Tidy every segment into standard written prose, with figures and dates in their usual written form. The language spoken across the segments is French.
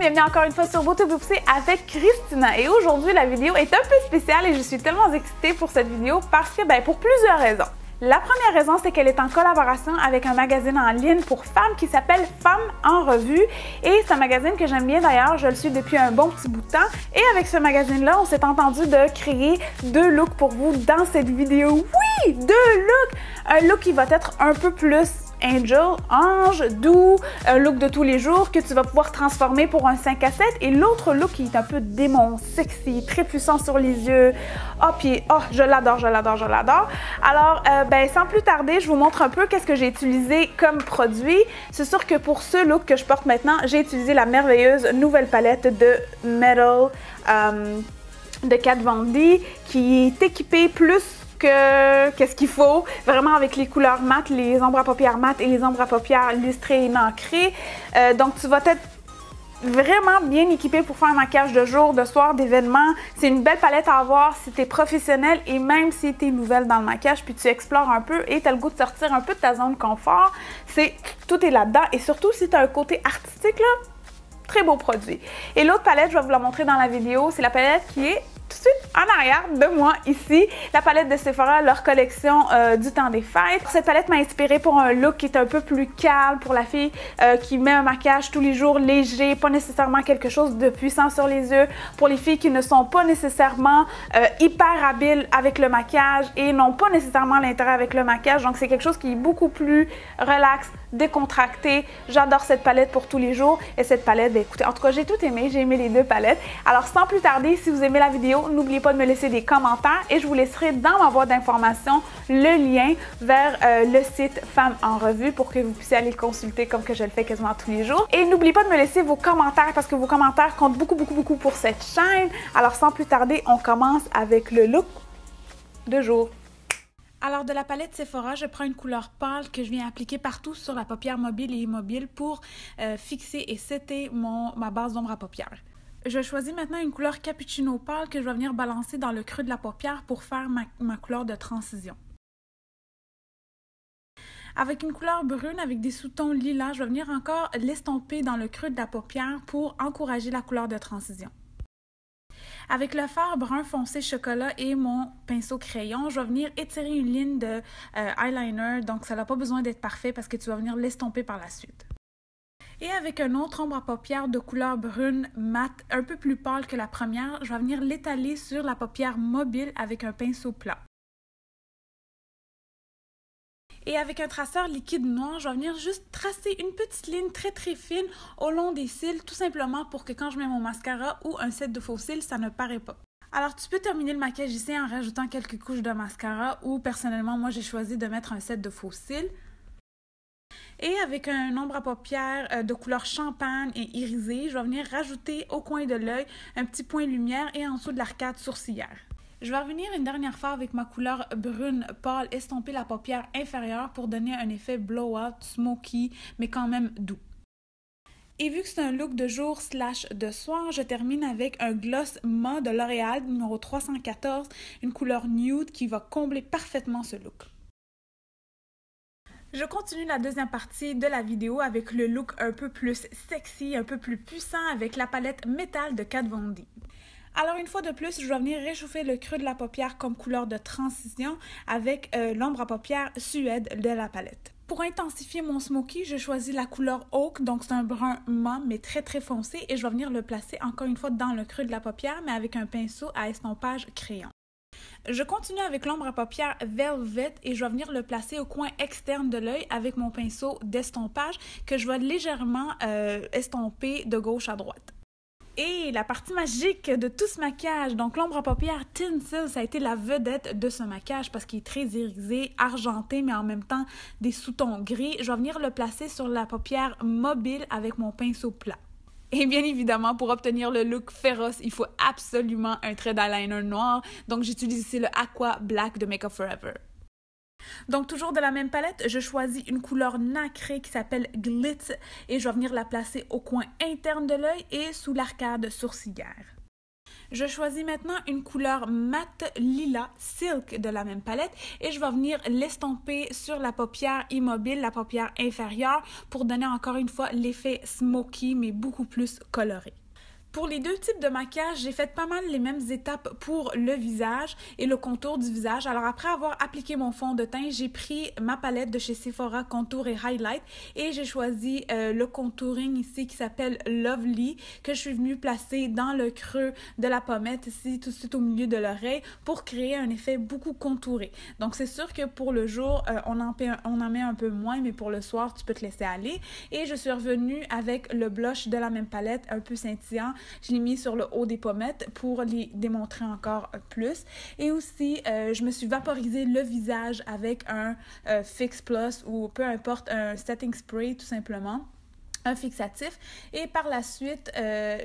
bienvenue encore une fois sur Beauté Boupsée avec Christina. Et aujourd'hui, la vidéo est un peu spéciale et je suis tellement excitée pour cette vidéo parce que, pour plusieurs raisons. La première raison, c'est qu'elle est en collaboration avec un magazine en ligne pour femmes qui s'appelle Femmes en revue. Et c'est un magazine que j'aime bien d'ailleurs, je le suis depuis un bon petit bout de temps. Et avec ce magazine-là, on s'est entendu de créer 2 looks pour vous dans cette vidéo. Oui, 2 looks! Un look qui va être un peu plus Angel, ange, doux, un look de tous les jours que tu vas pouvoir transformer pour un 5 à 7 et l'autre look qui est un peu démon, sexy, très puissant sur les yeux. Je l'adore, je l'adore, je l'adore. Alors, sans plus tarder, je vous montre un peu qu'est-ce que j'ai utilisé comme produit. C'est sûr que pour ce look que je porte maintenant, j'ai utilisé la merveilleuse nouvelle palette de Metal de Kat Von D qui est équipée plus qu'est-ce qu'il faut, vraiment avec les couleurs mates, les ombres à paupières mates et les ombres à paupières lustrées et nacrées. Donc tu vas être vraiment bien équipé pour faire un maquillage de jour, de soir, d'événement. C'est une belle palette à avoir si tu es professionnel et même si tu es nouvelle dans le maquillage puis tu explores un peu et tu as le goût de sortir un peu de ta zone de confort. Tout est là-dedans et surtout si tu as un côté artistique, là, très beau produit. Et l'autre palette, je vais vous la montrer dans la vidéo, c'est la palette qui est tout de suite en arrière de moi ici, la palette de Sephora, leur collection du temps des fêtes. Cette palette m'a inspirée pour un look qui est un peu plus calme pour la fille qui met un maquillage tous les jours léger, pas nécessairement quelque chose de puissant sur les yeux, pour les filles qui ne sont pas nécessairement hyper habiles avec le maquillage et n'ont pas nécessairement l'intérêt avec le maquillage. Donc c'est quelque chose qui est beaucoup plus relax, décontracté. J'adore cette palette pour tous les jours et cette palette, écoutez, en tout cas j'ai tout aimé, j'ai aimé les 2 palettes. Alors sans plus tarder, si vous aimez la vidéo, n'oubliez pas de me laisser des commentaires et je vous laisserai dans ma boîte d'informations le lien vers le site Femmes en revue pour que vous puissiez aller le consulter comme que je le fais quasiment tous les jours. Et n'oubliez pas de me laisser vos commentaires parce que vos commentaires comptent beaucoup pour cette chaîne. Alors sans plus tarder, on commence avec le look de jour. Alors, de la palette Sephora, je prends une couleur pâle que je viens appliquer partout sur la paupière mobile et immobile pour fixer et setter ma base d'ombre à paupières. Je choisis maintenant une couleur cappuccino pâle que je vais venir balancer dans le creux de la paupière pour faire ma couleur de transition. Avec une couleur brune avec des sous-tons lilas, je vais venir encore l'estomper dans le creux de la paupière pour encourager la couleur de transition. Avec le fard brun foncé chocolat et mon pinceau crayon, je vais venir étirer une ligne de eyeliner, donc ça n'a pas besoin d'être parfait parce que tu vas venir l'estomper par la suite. Et avec un autre ombre à paupières de couleur brune mat, un peu plus pâle que la première, je vais venir l'étaler sur la paupière mobile avec un pinceau plat. Et avec un traceur liquide noir, je vais venir juste tracer une petite ligne très fine au long des cils, tout simplement pour que quand je mets mon mascara ou un set de faux cils, ça ne paraît pas. Alors, tu peux terminer le maquillage ici en rajoutant quelques couches de mascara ou personnellement, moi, j'ai choisi de mettre un set de faux cils. Et avec un ombre à paupières de couleur champagne et irisé, je vais venir rajouter au coin de l'œil un petit point lumière et en dessous de l'arcade sourcilière. Je vais revenir une dernière fois avec ma couleur brune pâle estomper la paupière inférieure pour donner un effet blowout, smoky, mais quand même doux. Et vu que c'est un look de jour / de soir, je termine avec un gloss mat de L'Oréal numéro 314, une couleur nude qui va combler parfaitement ce look. Je continue la deuxième partie de la vidéo avec le look un peu plus sexy, un peu plus puissant avec la palette métal de Kat Von D. Alors une fois de plus, je vais venir réchauffer le creux de la paupière comme couleur de transition avec l'ombre à paupières Suède de la palette. Pour intensifier mon smoky, je choisis la couleur Oak, donc c'est un brun mat mais très foncé et je vais venir le placer encore une fois dans le creux de la paupière mais avec un pinceau à estompage crayon. Je continue avec l'ombre à paupières Velvet et je vais venir le placer au coin externe de l'œil avec mon pinceau d'estompage que je vais légèrement estomper de gauche à droite. Et la partie magique de tout ce maquillage, donc l'ombre à paupières Tinsel, ça a été la vedette de ce maquillage parce qu'il est très irisé, argenté, mais en même temps des sous-tons gris. Je vais venir le placer sur la paupière mobile avec mon pinceau plat. Et bien évidemment, pour obtenir le look féroce, il faut absolument un trait d'eyeliner noir. Donc j'utilise ici le Aqua Black de Make Up Forever. Donc toujours de la même palette, je choisis une couleur nacrée qui s'appelle Glitz et je vais venir la placer au coin interne de l'œil et sous l'arcade sourcilière. Je choisis maintenant une couleur mat lilas silk de la même palette et je vais venir l'estomper sur la paupière immobile, la paupière inférieure, pour donner encore une fois l'effet smoky mais beaucoup plus coloré. Pour les deux types de maquillage, j'ai fait pas mal les mêmes étapes pour le visage et le contour du visage. Alors après avoir appliqué mon fond de teint, j'ai pris ma palette de chez Sephora Contour et Highlight et j'ai choisi le contouring ici qui s'appelle Lovely, que je suis venue placer dans le creux de la pommette ici, tout de suite au milieu de l'oreille, pour créer un effet beaucoup contouré. Donc c'est sûr que pour le jour, on en met un peu moins, mais pour le soir, tu peux te laisser aller. Et je suis revenue avec le blush de la même palette, un peu scintillant. Je l'ai mis sur le haut des pommettes pour les démontrer encore plus. Et aussi, je me suis vaporisé le visage avec un Fix Plus ou peu importe, un setting spray tout simplement. Un fixatif et par la suite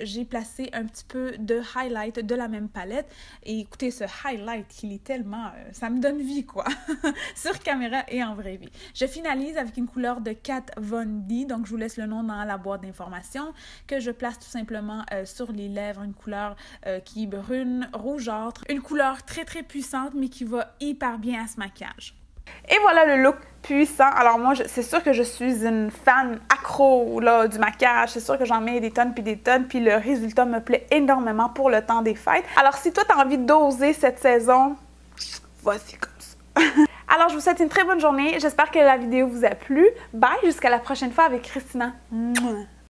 j'ai placé un petit peu de highlight de la même palette et écoutez ce highlight il est tellement ça me donne vie quoi sur caméra et en vraie vie. Je finalise avec une couleur de Kat Von D, donc je vous laisse le nom dans la boîte d'informations, que je place tout simplement sur les lèvres, une couleur qui est brune, rougeâtre, une couleur très très puissante mais qui va hyper bien à ce maquillage. Et voilà le look puissant. Alors moi, c'est sûr que je suis une fan accro là, du maquillage. C'est sûr que j'en mets des tonnes, puis le résultat me plaît énormément pour le temps des fêtes. Alors si toi, tu as envie d'oser cette saison, voici comme ça. Alors, je vous souhaite une très bonne journée. J'espère que la vidéo vous a plu. Bye, jusqu'à la prochaine fois avec Christina. Mouah.